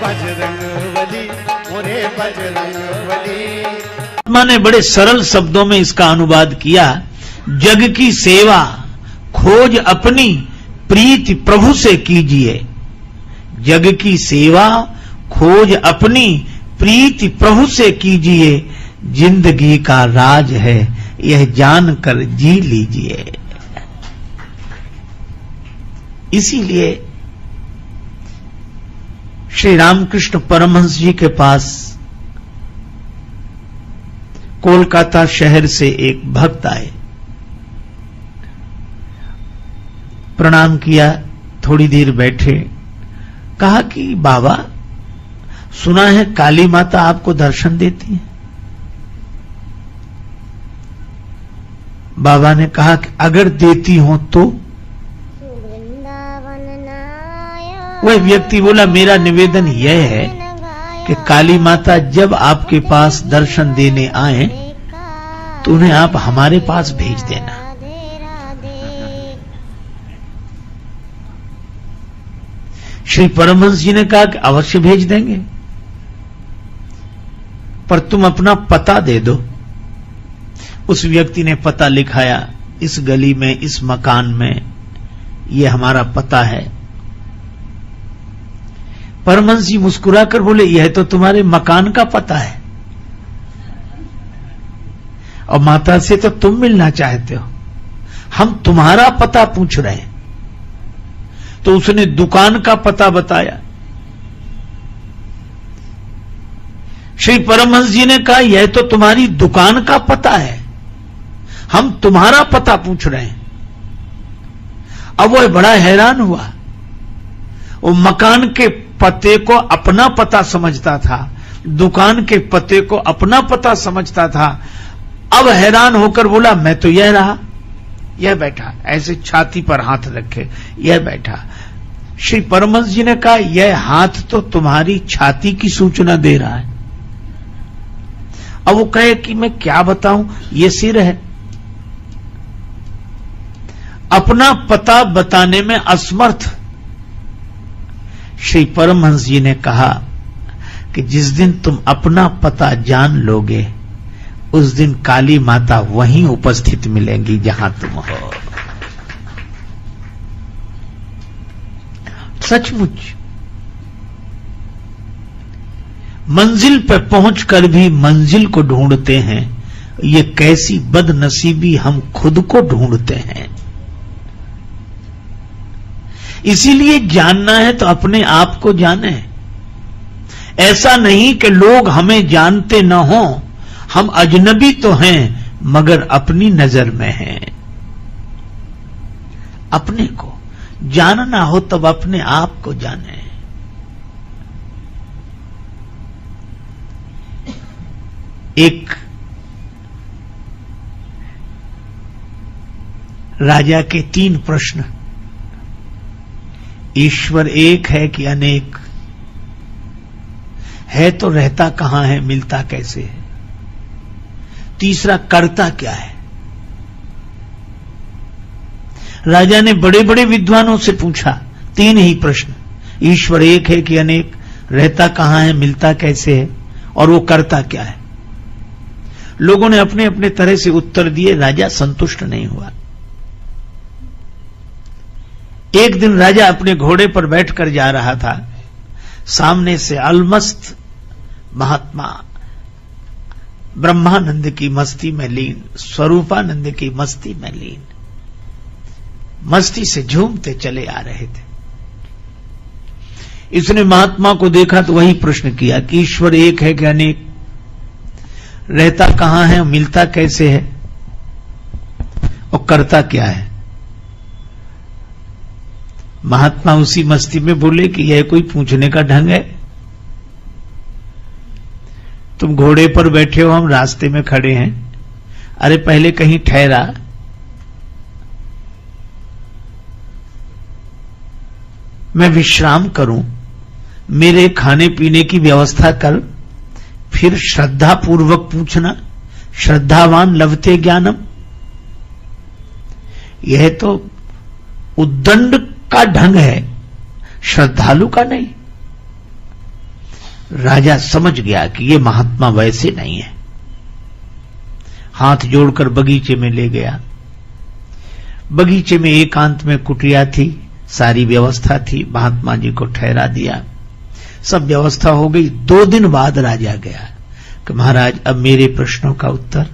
बजरंगबली, मोरे बजरंगबली। आत्मा ने बड़े सरल शब्दों में इसका अनुवाद किया, जग की सेवा खोज अपनी प्रीति प्रभु से कीजिए। जग की सेवा खोज अपनी प्रीति प्रभु से कीजिए, जिंदगी का राज है यह जानकर जी लीजिए। इसीलिए श्री रामकृष्ण परमहंस जी के पास कोलकाता शहर से एक भक्त आए, प्रणाम किया, थोड़ी देर बैठे, कहा कि बाबा सुना है काली माता आपको दर्शन देती है। बाबा ने कहा कि अगर देती हो तो। वह व्यक्ति बोला मेरा निवेदन यह है कि काली माता जब आपके पास दर्शन देने आए तो उन्हें आप हमारे पास भेज देना। श्री परमहंस जी ने कहा कि अवश्य भेज देंगे, पर तुम अपना पता दे दो। उस व्यक्ति ने पता लिखाया, इस गली में, इस मकान में, ये हमारा पता है। परमहंस जी मुस्कुराकर बोले, यह तो तुम्हारे मकान का पता है और माता से तो तुम मिलना चाहते हो, हम तुम्हारा पता पूछ रहे हैं। तो उसने दुकान का पता बताया। श्री परमहंस जी ने कहा, यह तो तुम्हारी दुकान का पता है, हम तुम्हारा पता पूछ रहे हैं। अब वह बड़ा हैरान हुआ, वो मकान के पते को अपना पता समझता था, दुकान के पते को अपना पता समझता था। अब हैरान होकर बोला, मैं तो यह रहा, यह बैठा, ऐसे छाती पर हाथ रखे, यह बैठा। श्री परमहंस जी ने कहा, यह हाथ तो तुम्हारी छाती की सूचना दे रहा है। अब वो कहे कि मैं क्या बताऊं, ये सिर है। अपना पता बताने में असमर्थ श्री परमहंस जी ने कहा कि जिस दिन तुम अपना पता जान लोगे उस दिन काली माता वहीं उपस्थित मिलेंगी जहां तुम हो। सचमुच मंजिल पर पहुंचकर भी मंजिल को ढूंढते हैं, ये कैसी बदनसीबी हम खुद को ढूंढते हैं। इसीलिए जानना है तो अपने आप को जाने। ऐसा नहीं कि लोग हमें जानते न हो, हम अजनबी तो हैं मगर अपनी नजर में हैं। अपने को जानना हो तब अपने आप को जाने। एक राजा के 3 प्रश्न, ईश्वर एक है कि अनेक है, तो रहता कहां है, मिलता कैसे है, तीसरा करता क्या है। राजा ने बड़े बड़े विद्वानों से पूछा, 3 ही प्रश्न, ईश्वर एक है कि अनेक, रहता कहां है, मिलता कैसे है, और वो करता क्या है। लोगों ने अपने अपने तरह से उत्तर दिए, राजा संतुष्ट नहीं हुआ। एक दिन राजा अपने घोड़े पर बैठकर जा रहा था, सामने से अलमस्त महात्मा ब्रह्मानंद की मस्ती में लीन, स्वरूपानंद की मस्ती में लीन, मस्ती से झूमते चले आ रहे थे। इसने महात्मा को देखा तो वही प्रश्न किया कि ईश्वर एक है कि अनेक, रहता कहां है, मिलता कैसे है, और करता क्या है। महात्मा उसी मस्ती में बोले कि यह कोई पूछने का ढंग है, तुम घोड़े पर बैठे हो, हम रास्ते में खड़े हैं, अरे पहले कहीं ठहरा, मैं विश्राम करूं, मेरे खाने पीने की व्यवस्था कर, फिर श्रद्धा पूर्वक पूछना, श्रद्धावान लभते ज्ञानम। यह तो उद्दंड का ढंग है, श्रद्धालु का नहीं। राजा समझ गया कि ये महात्मा वैसे नहीं है। हाथ जोड़कर बगीचे में ले गया। बगीचे में एकांत में कुटिया थी, सारी व्यवस्था थी, महात्मा जी को ठहरा दिया, सब व्यवस्था हो गई। 2 दिन बाद राजा गया कि महाराज अब मेरे प्रश्नों का उत्तर।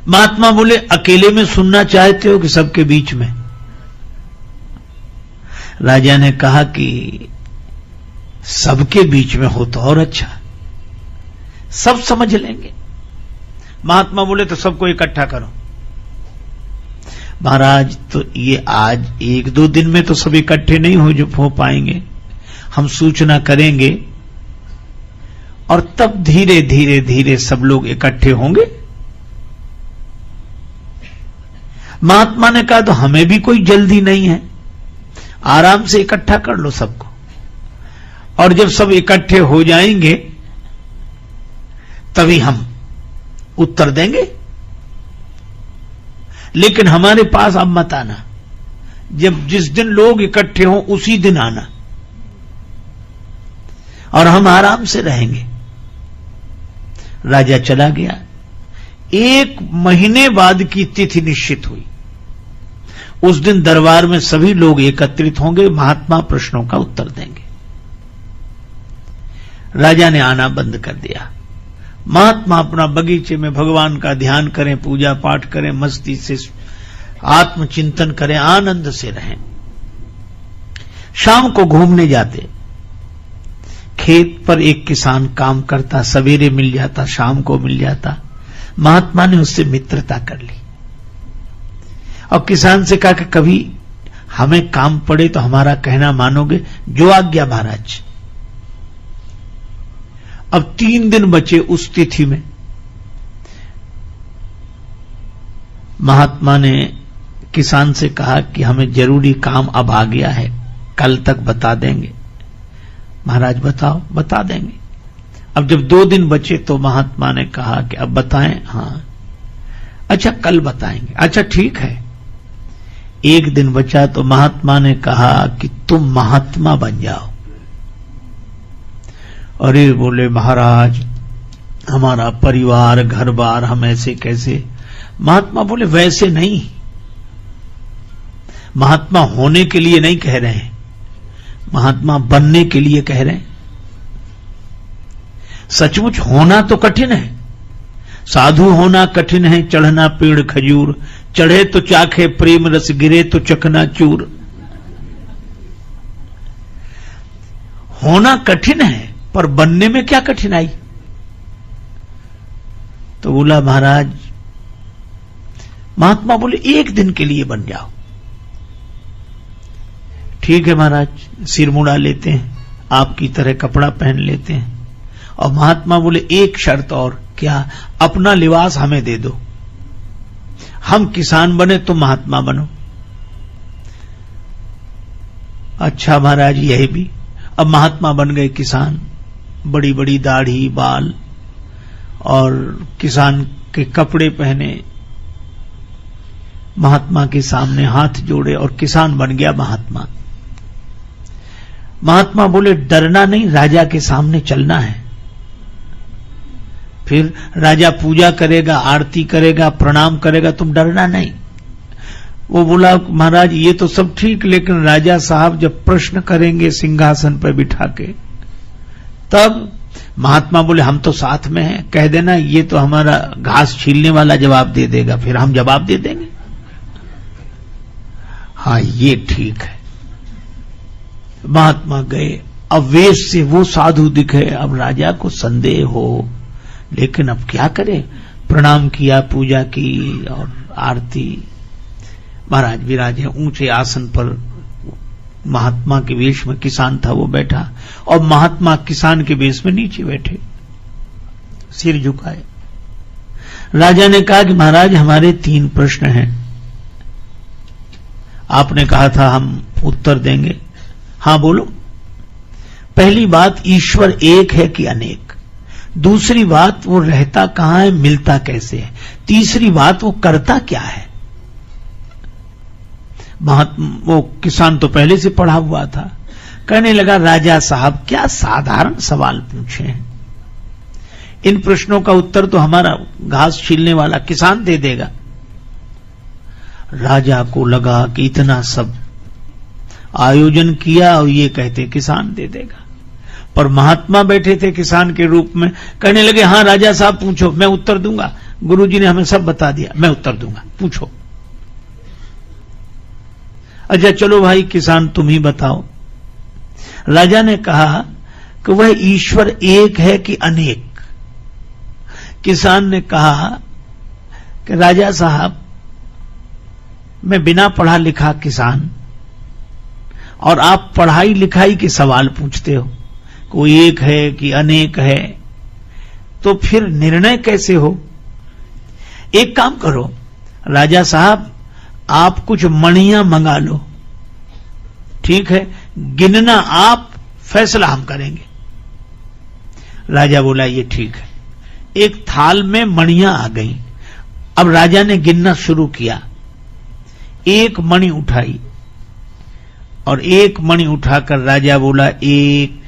महात्मा बोले अकेले में सुनना चाहते हो कि सबके बीच में? राजा ने कहा कि सबके बीच में हो तो और अच्छा, सब समझ लेंगे। महात्मा बोले तो सबको इकट्ठा करो। महाराज तो ये आज 1-2 दिन में तो सब इकट्ठे नहीं हो पाएंगे, हम सूचना करेंगे और तब धीरे धीरे धीरे सब लोग इकट्ठे होंगे। महात्मा ने कहा तो हमें भी कोई जल्दी नहीं है, आराम से इकट्ठा कर लो सबको, और जब सब इकट्ठे हो जाएंगे तभी हम उत्तर देंगे। लेकिन हमारे पास अब मत आना, जब जिस दिन लोग इकट्ठे हों उसी दिन आना, और हम आराम से रहेंगे। राजा चला गया। 1 महीने बाद की तिथि निश्चित हुई। उस दिन दरबार में सभी लोग एकत्रित होंगे, महात्मा प्रश्नों का उत्तर देंगे। राजा ने आना बंद कर दिया। महात्मा अपना बगीचे में भगवान का ध्यान करें, पूजा पाठ करें, मस्ती से आत्मचिंतन करें, आनंद से रहें। शाम को घूमने जाते। खेत पर एक किसान काम करता, सवेरे मिल जाता, शाम को मिल जाता। महात्मा ने उससे मित्रता कर ली और किसान से कहा कि कभी हमें काम पड़े तो हमारा कहना मानोगे? जो आज्ञा महाराज। अब 3 दिन बचे उस तिथि में। महात्मा ने किसान से कहा कि हमें जरूरी काम अब आ गया है, कल तक बता देंगे। महाराज बताओ। बता देंगे। अब जब 2 दिन बचे तो महात्मा ने कहा कि अब बताएं? हाँ। अच्छा कल बताएंगे। अच्छा ठीक है। 1 दिन बचा तो महात्मा ने कहा कि तुम महात्मा बन जाओ। अरे बोले महाराज हमारा परिवार घर बार, हम ऐसे कैसे? महात्मा बोले वैसे नहीं, महात्मा होने के लिए नहीं कह रहे हैं, महात्मा बनने के लिए कह रहे हैं। सचमुच होना तो कठिन है, साधु होना कठिन है। चढ़ना पेड़ खजूर, चढ़े तो चाखे प्रेम रस, गिरे तो चकना चूर। होना कठिन है पर बनने में क्या कठिनाई? तो बोला महाराज, महात्मा बोले 1 दिन के लिए बन जाओ। ठीक है महाराज, सिर मुड़ा लेते हैं, आपकी तरह कपड़ा पहन लेते हैं। और महात्मा बोले एक शर्त और। क्या? अपना लिबास हमें दे दो, हम किसान बने तुम महात्मा बनो। अच्छा महाराज यही भी। अब महात्मा बन गए किसान, बड़ी बड़ी दाढ़ी बाल और किसान के कपड़े पहने, महात्मा के सामने हाथ जोड़े और किसान बन गया महात्मा। महात्मा बोले डरना नहीं, राजा के सामने चलना है। फिर राजा पूजा करेगा, आरती करेगा, प्रणाम करेगा, तुम डरना नहीं। वो बोला महाराज ये तो सब ठीक, लेकिन राजा साहब जब प्रश्न करेंगे सिंहासन पर बिठा के तब? महात्मा बोले हम तो साथ में हैं, कह देना ये तो हमारा घास छीलने वाला जवाब दे देगा, फिर हम जवाब दे देंगे। हाँ ये ठीक है। महात्मा गए। अब वेश से वो साधु दिखे। अब राजा को संदेह हो, लेकिन अब क्या करे? प्रणाम किया, पूजा की और आरती। महाराज विराजे ऊंचे आसन पर, महात्मा के वेश में किसान था वो बैठा और महात्मा किसान के वेश में नीचे बैठे, सिर झुकाए। राजा ने कहा कि महाराज हमारे 3 प्रश्न हैं, आपने कहा था हम उत्तर देंगे। हां बोलो। पहली बात, ईश्वर एक है कि अनेक? दूसरी बात, वो रहता कहां है, मिलता कैसे है? तीसरी बात, वो करता क्या है? वो किसान तो पहले से पढ़ा हुआ था। कहने लगा, राजा साहब क्या साधारण सवाल पूछे हैं, इन प्रश्नों का उत्तर तो हमारा घास छीलने वाला किसान दे देगा। राजा को लगा कि इतना सब आयोजन किया और ये कहते किसान दे देगा, पर महात्मा बैठे थे किसान के रूप में। कहने लगे, हां राजा साहब पूछो, मैं उत्तर दूंगा, गुरुजी ने हमें सब बता दिया, मैं उत्तर दूंगा, पूछो। अच्छा चलो भाई किसान तुम ही बताओ। राजा ने कहा कि वह ईश्वर एक है कि अनेक। किसान ने कहा कि राजा साहब मैं बिना पढ़ा लिखा किसान, और आप पढ़ाई लिखाई के सवाल पूछते हो, कोई एक है कि अनेक है, तो फिर निर्णय कैसे हो? एक काम करो राजा साहब, आप कुछ मणियां मंगा लो, ठीक है, गिनना आप, फैसला हम करेंगे। राजा बोला ये ठीक है। एक थाल में मणियां आ गई। अब राजा ने गिनना शुरू किया, एक मणि उठाई और एक मणि उठाकर राजा बोला एक।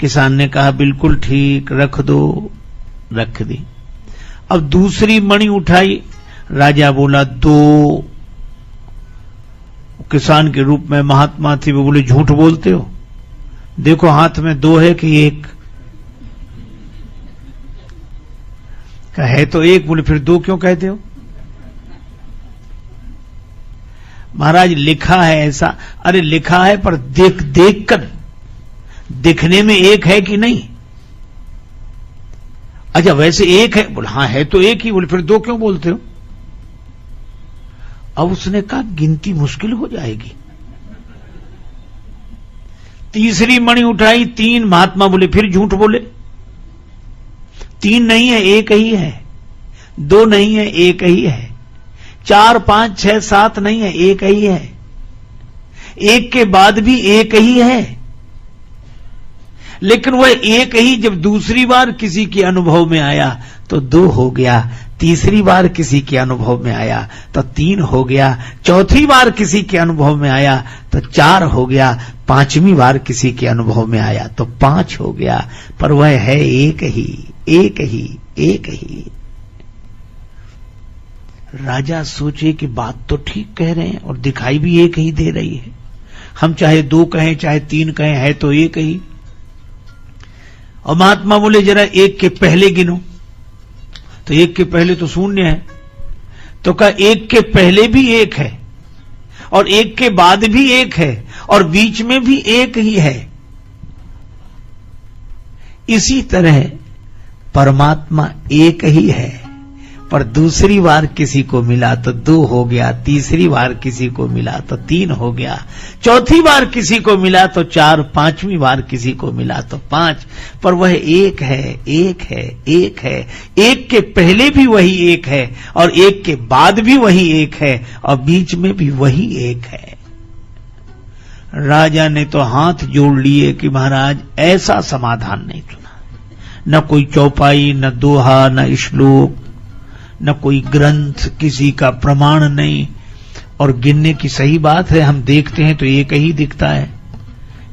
किसान ने कहा बिल्कुल ठीक, रख दो, रख दी। अब दूसरी मणि उठाई, राजा बोला दो। किसान के रूप में महात्मा थे, वो बोले झूठ बोलते हो, देखो हाथ में दो है कि एक? कहा है तो एक। बोले फिर दो क्यों कहते हो? महाराज लिखा है ऐसा। अरे लिखा है पर देख देख कर दिखने में एक है कि नहीं? अच्छा वैसे एक है? बोले हाँ है तो एक ही। बोले फिर दो क्यों बोलते हो? अब उसने कहा गिनती मुश्किल हो जाएगी। तीसरी मणि उठाई, तीन। महात्मा बोले फिर झूठ बोले, तीन नहीं है एक ही है, दो नहीं है एक ही है, 4 5 6 7 नहीं है एक ही है, एक के बाद भी एक ही है। लेकिन वह एक ही जब दूसरी बार किसी के अनुभव में आया तो 2 हो गया, तीसरी बार किसी के अनुभव में आया तो 3 हो गया, चौथी बार किसी के अनुभव में आया तो 4 हो गया, 5वीं बार किसी के अनुभव में आया तो 5 हो गया। पर वह है एक ही, एक ही, एक ही। राजा सोचे कि बात तो ठीक कह रहे हैं और दिखाई भी एक ही दे रही है, हम चाहे 2 कहें चाहे 3 कहें, है तो एक ही। और महात्मा बोले जरा एक के पहले गिनो, तो एक के पहले तो 0 है। तो कहा एक के पहले भी एक है और एक के बाद भी एक है और बीच में भी एक ही है। इसी तरह परमात्मा एक ही है, पर दूसरी बार किसी को मिला तो 2 हो गया, तीसरी बार किसी को मिला तो 3 हो गया, चौथी बार किसी को मिला तो 4, 5वीं बार किसी को मिला तो 5। पर वह एक है, एक है, एक है। एक के पहले भी वही एक है और एक के बाद भी वही एक है और बीच में भी वही एक है। राजा ने तो हाथ जोड़ लिए कि महाराज ऐसा समाधान नहीं सुना, न कोई चौपाई, न दोहा, न श्लोक, न कोई ग्रंथ, किसी का प्रमाण नहीं। और गिनने की सही बात है, हम देखते हैं तो एक ही दिखता है।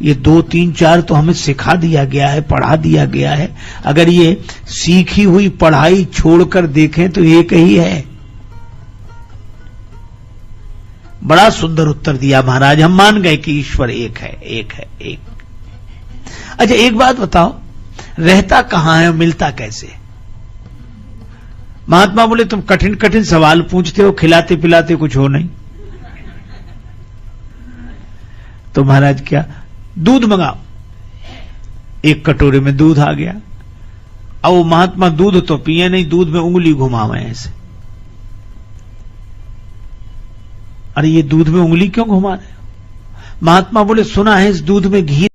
ये 2 3 4 तो हमें सिखा दिया गया है, पढ़ा दिया गया है। अगर ये सीखी हुई पढ़ाई छोड़कर देखें तो एक ही है। बड़ा सुंदर उत्तर दिया महाराज, हम मान गए कि ईश्वर एक है, एक है, एक। अच्छा एक बात बताओ, रहता कहां है, मिलता कैसे? महात्मा बोले तुम कठिन कठिन सवाल पूछते हो, खिलाते पिलाते कुछ हो नहीं। तो महाराज क्या, दूध मंगाओ। एक कटोरे में दूध आ गया। अब वो महात्मा दूध तो पिए नहीं, दूध में उंगली घुमावे ऐसे। अरे ये दूध में उंगली क्यों घुमा रहे हो? महात्मा बोले सुना है इस दूध में घी